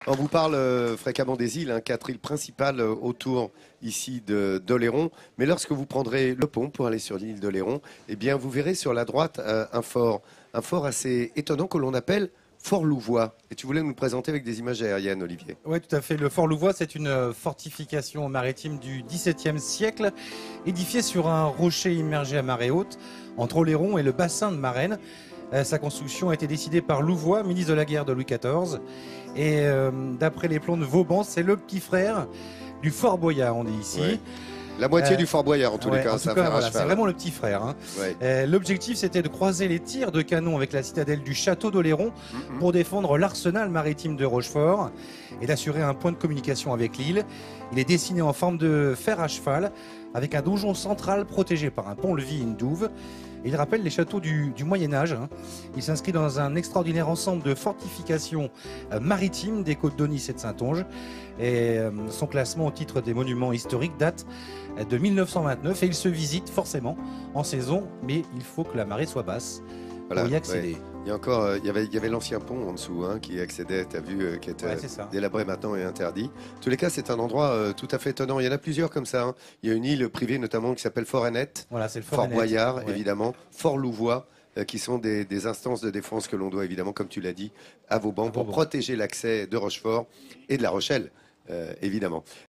On vous parle fréquemment des îles, hein, 4 îles principales autour ici d'Oléron. Mais lorsque vous prendrez le pont pour aller sur l'île d'Oléron, eh bien, vous verrez sur la droite un fort assez étonnant que l'on appelle Fort Louvois. Et tu voulais nous le présenter avec des images aériennes, Olivier. Oui, tout à fait. Le Fort Louvois, c'est une fortification maritime du XVIIe siècle, édifiée sur un rocher immergé à marée haute, entre Oléron et le bassin de Marennes. Sa construction a été décidée par Louvois, ministre de la guerre de Louis XIV. Et d'après les plans de Vauban, c'est le petit frère du Fort Boyard, on dit ici. Ouais. La moitié du Fort Boyard, en tous les cas, ça fait un voilà, cheval. c'est vraiment le petit frère. Hein. Ouais. L'objectif, c'était de croiser les tirs de canon avec la citadelle du château d'Oléron pour défendre l'arsenal maritime de Rochefort et d'assurer un point de communication avec l'île. Il est dessiné en forme de fer à cheval avec un donjon central protégé par un pont-levis et une douve. Il rappelle les châteaux du Moyen-Âge. Hein. Il s'inscrit dans un extraordinaire ensemble de fortifications maritimes des côtes d'Aunis et de Saintonge. Et son classement au titre des monuments historiques date de 1929 et il se visite forcément en saison, mais il faut que la marée soit basse pour y accéder. Ouais. Il y a encore, il y avait l'ancien pont en dessous qui accédait, tu as vu, qui était délabré maintenant et interdit. En tous les cas, c'est un endroit tout à fait étonnant. Il y en a plusieurs comme ça. Hein. Il y a une île privée notamment qui s'appelle Fort-Annette, voilà, c'est le Fort Boyard, évidemment, Fort Louvois, qui sont des instances de défense que l'on doit évidemment, comme tu l'as dit, à Vauban pour protéger l'accès de Rochefort et de La Rochelle, évidemment.